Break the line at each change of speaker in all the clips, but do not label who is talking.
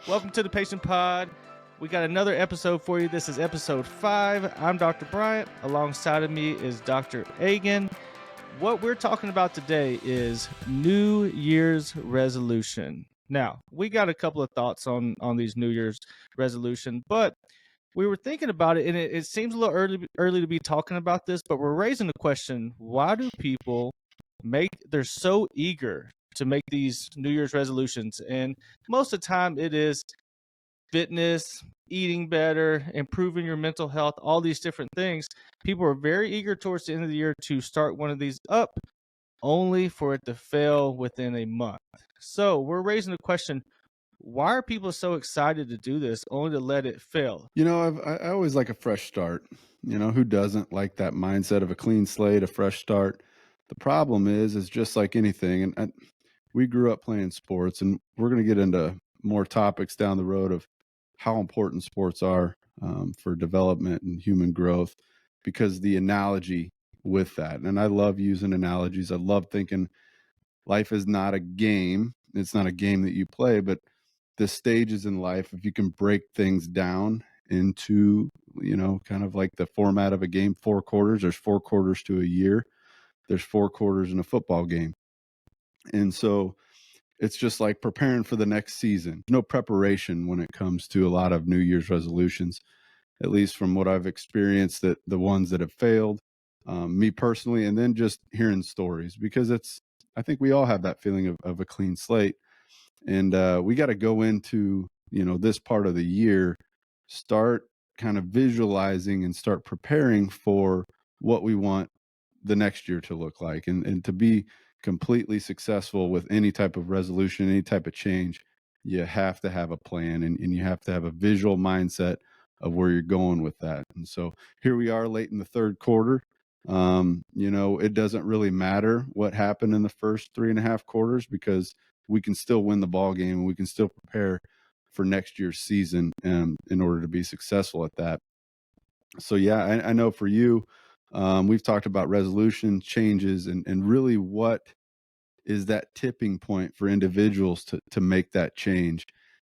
Welcome to the Patient Pod. We got another episode for you. This is episode 5. I'm Dr. Bryant. Alongside of me is Dr. Agan. What we're talking about today is New Year's resolution. Now, we got a couple of thoughts on these New Year's resolution, but we were thinking about it, and it seems a little early to be talking about this, but we're raising the question: why do people they're so eager to make these New Year's resolutions? And most of the time, it is fitness, eating better, improving your mental health, all these different things. People are very eager towards the end of the year to start one of these up, only for it to fail within a month. So we're raising the question: why are people so excited to do this only to let it fail?
I always like a fresh start. Who doesn't like that mindset of a clean slate, a fresh start? The problem is just like anything, and we grew up playing sports, and we're going to get into more topics down the road of how important sports are for development and human growth, because the analogy with that, and I love using analogies. I love thinking life is not a game. It's not a game that you play, but the stages in life, if you can break things down into, kind of like the format of a game, 4 quarters, there's 4 quarters to a year, there's 4 quarters in a football game. And so it's just like preparing for the next season. No preparation when it comes to a lot of New Year's resolutions, at least from what I've experienced, that the ones that have failed, me personally, and then just hearing stories, because I think we all have that feeling of a clean slate. And we got to go into this part of the year, start kind of visualizing and start preparing for what we want the next year to look like, and to be completely successful with any type of resolution, any type of change. You have to have a plan, and you have to have a visual mindset of where you're going with that. And so here we are late in the third quarter. It doesn't really matter what happened in the first 3.5 quarters, because we can still win the ball game, and we can still prepare for next year's season in order to be successful at that. So yeah, I know for you, we've talked about resolution changes, and really what is that tipping point for individuals to make that change.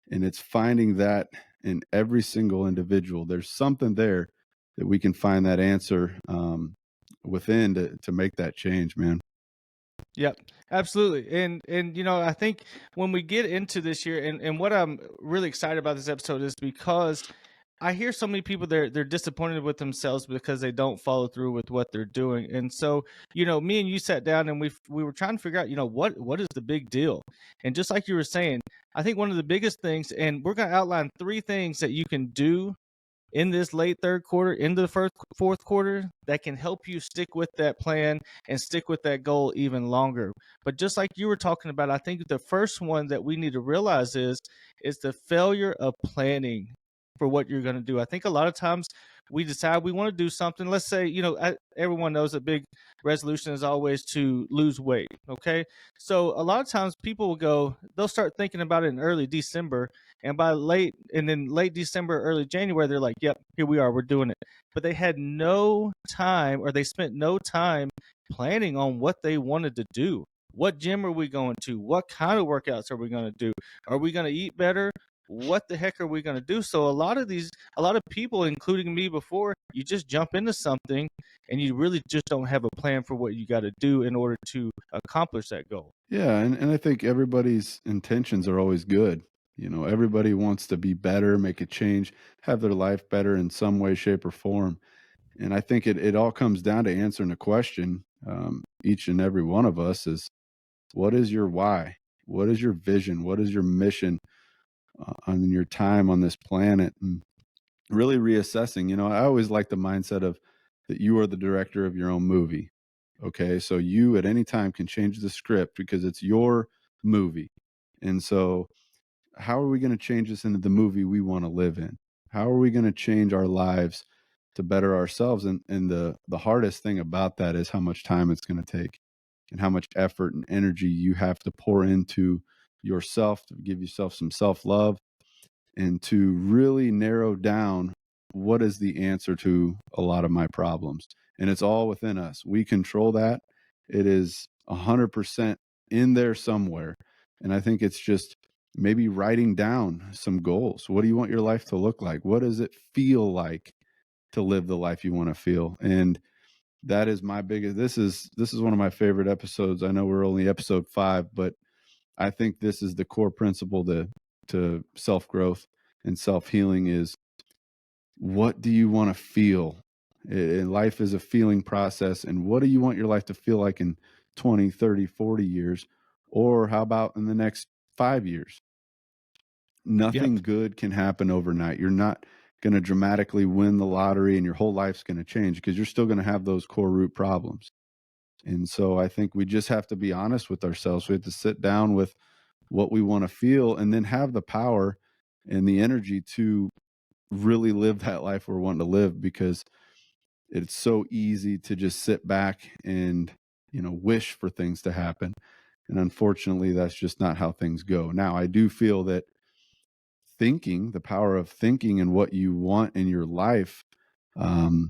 And it's finding that in every single individual. There's something there that we can find that answer within to make that change, man.
Yep, absolutely. And I think when we get into this year, and what I'm really excited about this episode is because I hear so many people they're disappointed with themselves because they don't follow through with what they're doing. And so, me and you sat down and we were trying to figure out, what is the big deal? And just like you were saying, I think one of the biggest things, and we're going to outline 3 things that you can do in this late third quarter, into the fourth quarter, that can help you stick with that plan and stick with that goal even longer. But just like you were talking about, I think the first one that we need to realize is the failure of planning for what you're going to do. I think a lot of times we decide we want to do something. Let's say, everyone knows a big resolution is always to lose weight. Okay. So a lot of times people they'll start thinking about it in early December, and late December, early January, they're like, yep, here we are, we're doing it. But they had no time, or they spent no time planning on what they wanted to do. What gym are we going to? What kind of workouts are we going to do? Are we going to eat better? What the heck are we going to do? So a lot of people, including me before, you just jump into something and you really just don't have a plan for what you got to do in order to accomplish that goal.
Yeah, and I think everybody's intentions are always good. Everybody wants to be better, make a change, have their life better in some way, shape, or form. And I think it all comes down to answering a question. Each and every one of us is, what is your why? What is your vision? What is your mission on your time on this planet? And really reassessing. I always like the mindset of that you are the director of your own movie. Okay, so you at any time can change the script because it's your movie. And so how are we going to change this into the movie we want to live in? How are we going to change our lives to better ourselves? And the hardest thing about that is how much time it's going to take, and how much effort and energy you have to pour into yourself to give yourself some self-love, and to really narrow down what is the answer to a lot of my problems. And it's all within us. We control that. It is 100% in there somewhere. And I think it's just maybe writing down some goals. What do you want your life to look like? What does it feel like to live the life you want to feel? And that is my biggest this is one of my favorite episodes. I know we're only episode 5, but I think this is the core principle to self-growth and self-healing is what do you want to feel? And life is a feeling process. And what do you want your life to feel like in 20, 30, 40 years? Or how about in the next 5 years?
Yep.
Nothing good can happen overnight. You're not going to dramatically win the lottery and your whole life's going to change because you're still going to have those core root problems. And so I think we just have to be honest with ourselves. We have to sit down with what we want to feel and then have the power and the energy to really live that life we're wanting to live because it's so easy to just sit back and, wish for things to happen. And unfortunately, that's just not how things go. Now, I do feel that the power of thinking and what you want in your life, um,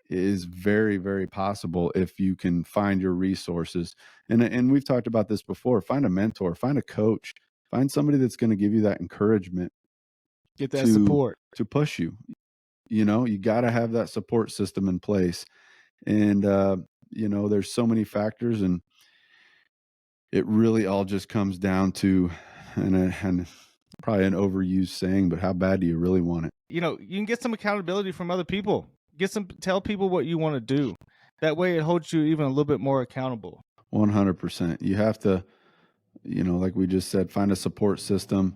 is very, very possible if you can find your resources. And we've talked about this before. Find a mentor, find a coach, find somebody that's going to give you that encouragement
Get that
to
support.
push you. You got to have that support system in place. And there's so many factors, and it really all just comes down to, and probably an overused saying, but how bad do you really want it?
You can get some accountability from other people. Tell people what you want to do. That way it holds you even a little bit more accountable.
100%. You have to, like we just said, find a support system,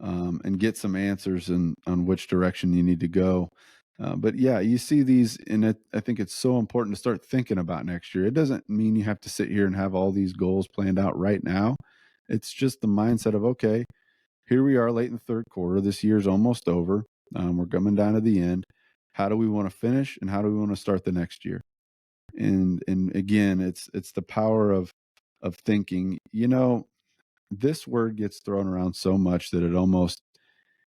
and get some answers on which direction you need to go. But yeah, you see these, and I think it's so important to start thinking about next year. It doesn't mean you have to sit here and have all these goals planned out right now. It's just the mindset of, okay, here we are late in the third quarter. This year's almost over. We're coming down to the end. How do we want to finish, and how do we want to start the next year? And again, it's the power of thinking. This word gets thrown around so much that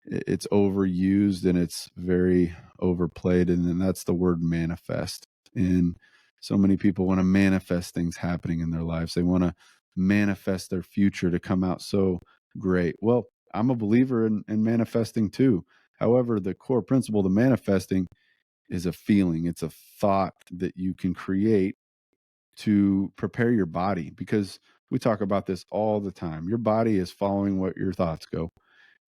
it's overused and it's very overplayed, and then that's the word manifest. And so many people want to manifest things happening in their lives. They want to manifest their future to come out so great. Well, I'm a believer in manifesting too. However, the core principle to manifesting is a feeling. It's a thought that you can create to prepare your body, because we talk about this all the time. Your body is following what your thoughts go.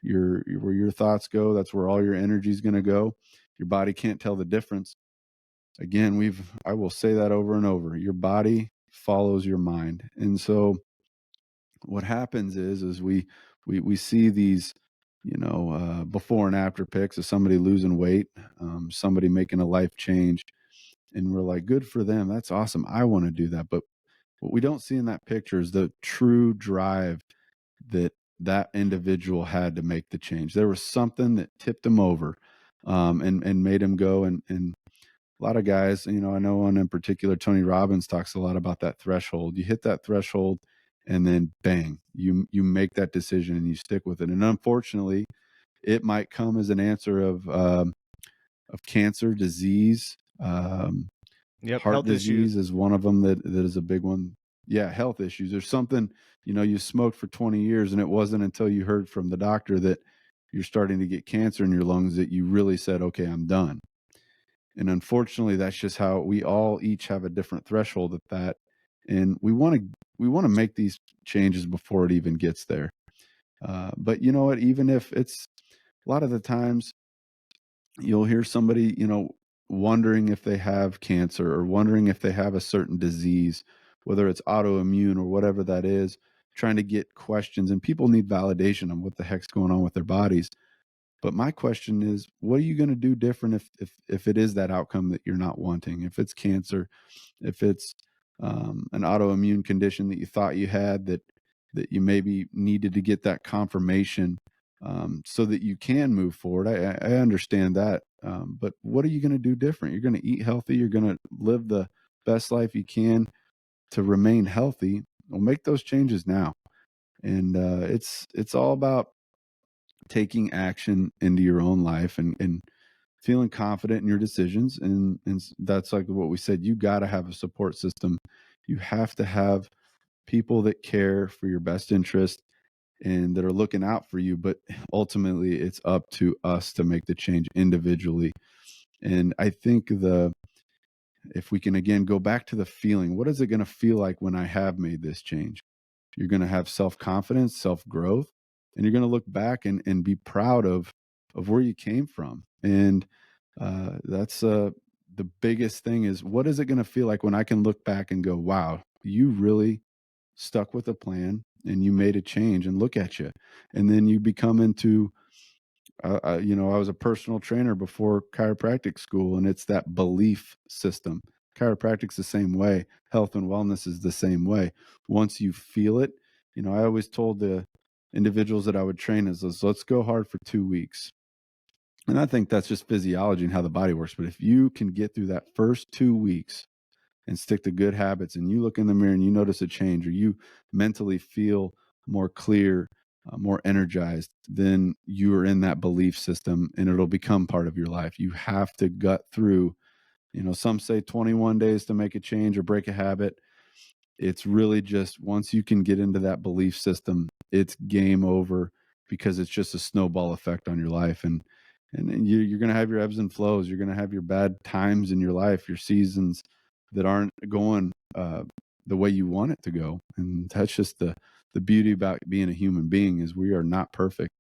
Where your thoughts go, that's where all your energy is going to go. Your body can't tell the difference. Again, I will say that over and over. Your body follows your mind. And so what happens is we see these, before and after pics of somebody losing weight, somebody making a life change, and we're like, good for them. That's awesome. I want to do that. But what we don't see in that picture is the true drive that individual had to make the change. There was something that tipped him over, and made him go. And a lot of guys, I know one in particular, Tony Robbins, talks a lot about that threshold. You hit that threshold, and then bang, you make that decision and you stick with it. And unfortunately, it might come as an answer of cancer, disease.
Yep,
Heart
health issues.
disease is one of them that is a big one. Yeah, health issues. There's something, you smoked for 20 years, and it wasn't until you heard from the doctor that you're starting to get cancer in your lungs that you really said, okay, I'm done. And unfortunately, that's just how we all each have a different threshold at that. And we want to make these changes before it even gets there. But you know what? Even if it's a lot of the times, you'll hear somebody, wondering if they have cancer or wondering if they have a certain disease, whether it's autoimmune or whatever that is, trying to get questions. And people need validation on what the heck's going on with their bodies. But my question is, what are you going to do different if it is that outcome that you're not wanting? If it's cancer, if it's an autoimmune condition that you thought you had, that you maybe needed to get that confirmation, so that you can move forward. I understand that, but what are you going to do different? You're going to eat healthy. You're going to live the best life you can to remain healthy. Well, make those changes now, and it's all about taking action into your own life and feeling confident in your decisions. And that's like what we said. You got to have a support system. You have to have people that care for your best interest. and that are looking out for you. But ultimately, it's up to us to make the change individually. And I think if we can again go back to the feeling, what is it going to feel like when I have made this change? You're going to have self confidence, self growth, and you're going to look back and be proud of where you came from. And that's the biggest thing is, what is it going to feel like when I can look back and go, wow, you really stuck with a plan and you made a change, and look at you. And then you become into I was a personal trainer before chiropractic school, and it's that belief system. Chiropractic's the same way. Health and wellness is the same way. Once you feel it, I always told the individuals that I would train is, let's go hard for 2 weeks. And I think that's just physiology and how the body works. But if you can get through that first 2 weeks and stick to good habits, and you look in the mirror and you notice a change, or you mentally feel more clear, more energized, then you are in that belief system and it'll become part of your life. You have to gut through, some say 21 days to make a change or break a habit. It's really just once you can get into that belief system, it's game over, because it's just a snowball effect on your life. And then you're going to have your ebbs and flows. You're going to have your bad times in your life, your seasons that aren't going the way you want it to go. And that's just the beauty about being a human being, is we are not perfect.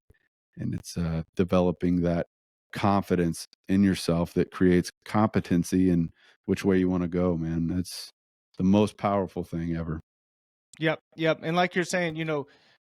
And it's developing that confidence in yourself that creates competency in which way you want to go, man. That's the most powerful thing ever.
Yep, yep. And like you're saying,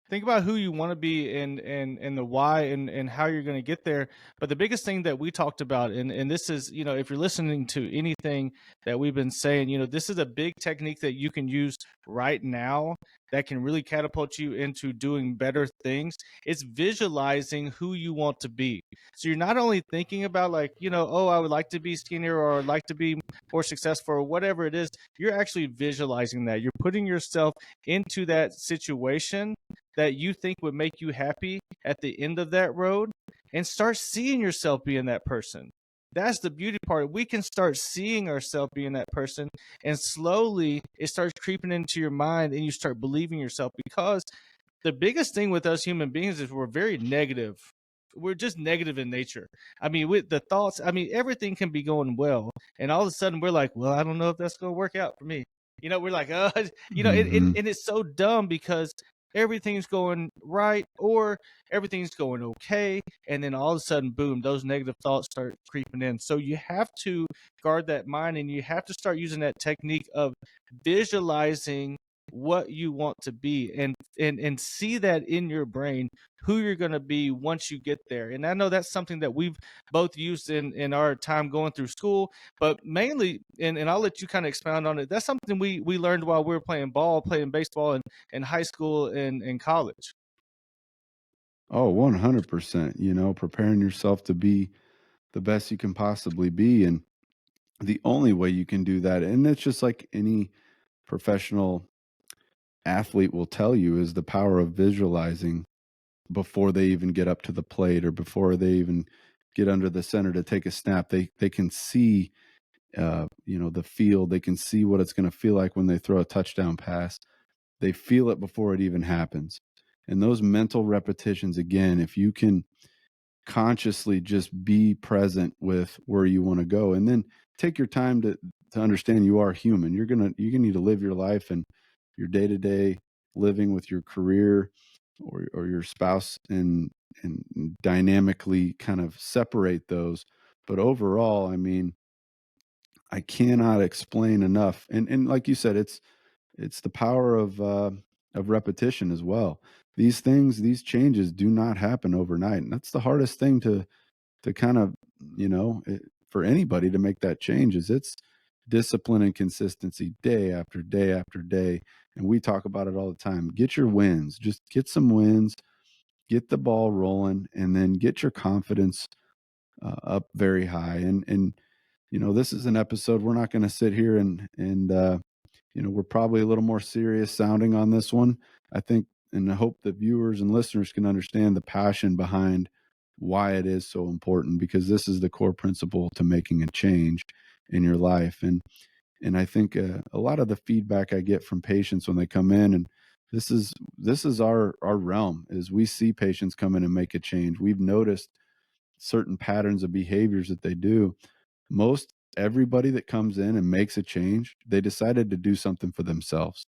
think about who you want to be, and the why, and how you're going to get there. But the biggest thing that we talked about, and this is, if you're listening to anything that we've been saying, this is a big technique that you can use right now that can really catapult you into doing better things. It's visualizing who you want to be. So you're not only thinking about, like, oh, I would like to be skinnier, or I'd like to be more successful, or whatever it is. You're actually visualizing that. You're putting yourself into that situation that you think would make you happy at the end of that road, and start seeing yourself being that person. That's the beauty part. We can start seeing ourselves being that person, and slowly it starts creeping into your mind, and you start believing yourself, because the biggest thing with us human beings is we're very negative. We're just negative in nature. I mean, with the thoughts, I mean, everything can be going well, and all of a sudden we're like, well, I don't know if that's going to work out for me. We're like,
Hmm.
and it's so dumb, because everything's going right, or everything's going okay, and then all of a sudden, boom, those negative thoughts start creeping in. So you have to guard that mind, and you have to start using that technique of visualizing what you want to be, and see that in your brain, who you're going to be once you get there. And I know that's something that we've both used in our time going through school, but mainly, and I'll let you kind of expound on it, that's something we learned while we were playing baseball in high school and in college.
Oh, 100%. Preparing yourself to be the best you can possibly be. And the only way you can do that, and it's just like any professional athlete will tell you, is the power of visualizing before they even get up to the plate, or before they even get under the center to take a snap. They can see the field. They can see what it's going to feel like when they throw a touchdown pass. They feel it before it even happens. And those mental repetitions, again, if you can consciously just be present with where you want to go, and then take your time to understand you are human. You're gonna need to live your life and your day-to-day living with your career, or your spouse, and dynamically kind of separate those. But overall, I mean, I cannot explain enough. And like you said, it's the power of repetition as well. These changes do not happen overnight, and that's the hardest thing to kind of, for anybody to make that change, is it's discipline and consistency, day after day after day. And we talk about it all the time. Get your wins, just get some wins, get the ball rolling, and then get your confidence up very high. And this is an episode, we're not going to sit here and we're probably a little more serious sounding on this one. I think, and I hope that viewers and listeners can understand the passion behind why it is so important, because this is the core principle to making a change in your life. And I think a lot of the feedback I get from patients when they come in, and This is our realm, is we see patients come in and make a change. We've noticed certain patterns of behaviors that they do. Most everybody that comes in and makes a change, they decided to do something for themselves,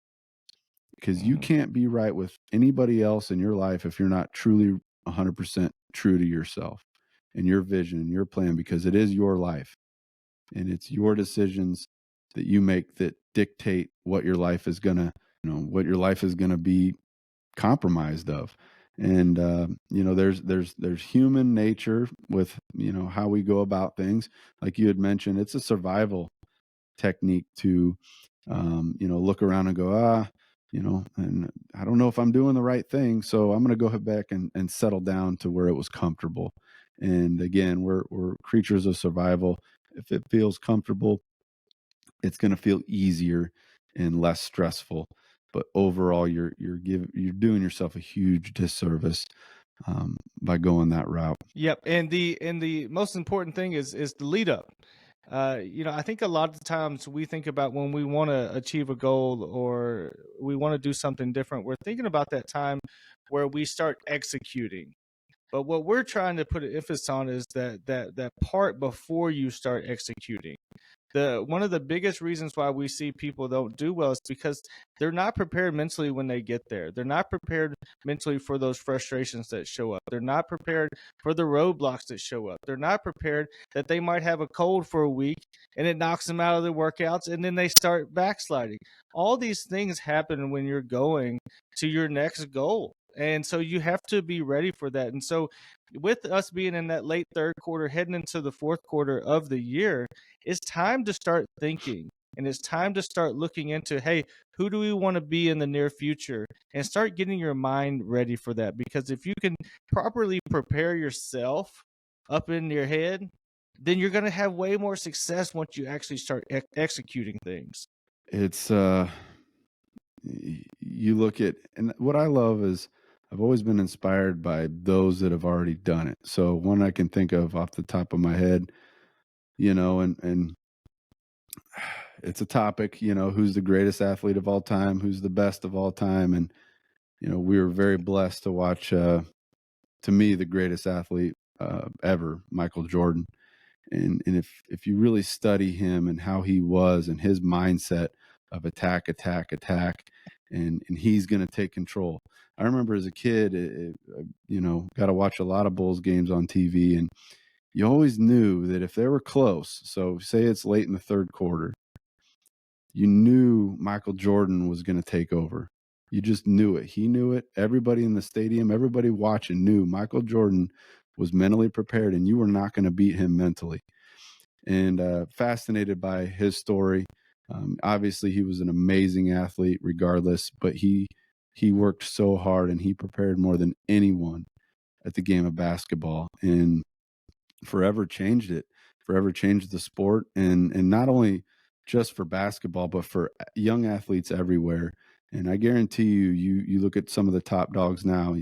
because you
Mhm.
can't be right with anybody else in your life if you're not truly 100% true to yourself and your vision and your plan, because it is your life and it's your decisions that you make that dictate what your life is going to, what your life is going to be compromised of. And there's human nature with how we go about things. Like you had mentioned, it's a survival technique to look around and go, and I don't know if I'm doing the right thing, so I'm going to go back and settle down to where it was comfortable. And again, we're creatures of survival. If it feels comfortable, it's going to feel easier and less stressful. But overall, you're doing yourself a huge disservice by going that route.
Yep, and the most important thing is the lead up. I think a lot of times we think about when we want to achieve a goal or we want to do something different. We're thinking about that time where we start executing. But what we're trying to put an emphasis on is that part before you start executing. The one of the biggest reasons why we see people don't do well is because they're not prepared mentally when they get there. They're not prepared mentally for those frustrations that show up. They're not prepared for the roadblocks that show up. They're not prepared that they might have a cold for a week and it knocks them out of their workouts and then they start backsliding. All these things happen when you're going to your next goal. And so you have to be ready for that. And so, with us being in that late third quarter, heading into the fourth quarter of the year, it's time to start thinking and it's time to start looking into, hey, who do we want to be in the near future, and start getting your mind ready for that. Because if you can properly prepare yourself up in your head, then you're going to have way more success once you actually start executing things.
It's you look at, and what I love is I've always been inspired by those that have already done it. So one I can think of off the top of my head, and it's a topic, who's the greatest athlete of all time, who's the best of all time. And we were very blessed to watch, to me, the greatest athlete ever, Michael Jordan. And if you really study him and how he was and his mindset of attack, attack, attack, and he's going to take control. I remember as a kid, got to watch a lot of Bulls games on TV, and you always knew that if they were close, so say it's late in the third quarter, you knew Michael Jordan was going to take over. You just knew it. He knew it. Everybody in the stadium, everybody watching knew Michael Jordan was mentally prepared, and you were not going to beat him mentally. And fascinated by his story. Obviously, he was an amazing athlete, regardless, but he worked so hard and he prepared more than anyone at the game of basketball, and forever changed it, forever changed the sport, and not only just for basketball, but for young athletes everywhere. And I guarantee you look at some of the top dogs now,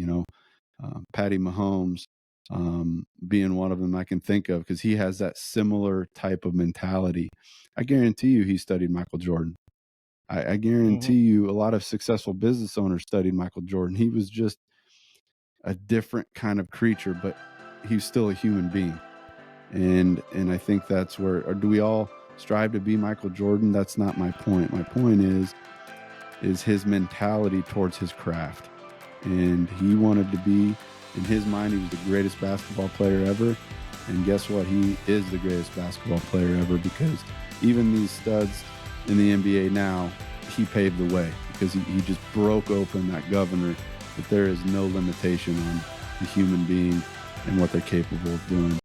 Patty Mahomes, being one of them I can think of, because he has that similar type of mentality. I guarantee you he studied Michael Jordan. I
Hmm.
guarantee you a lot of successful business owners studied Michael Jordan. He was just a different kind of creature, but he's still a human being. And I think that's where, or do we all strive to be Michael Jordan? That's not my point. My point is his mentality towards his craft. And he wanted to be, in his mind, he was the greatest basketball player ever. And guess what? He is the greatest basketball player ever, because even these studs in the NBA now, he paved the way, because he just broke open that governor that there is no limitation on the human being and what they're capable of doing.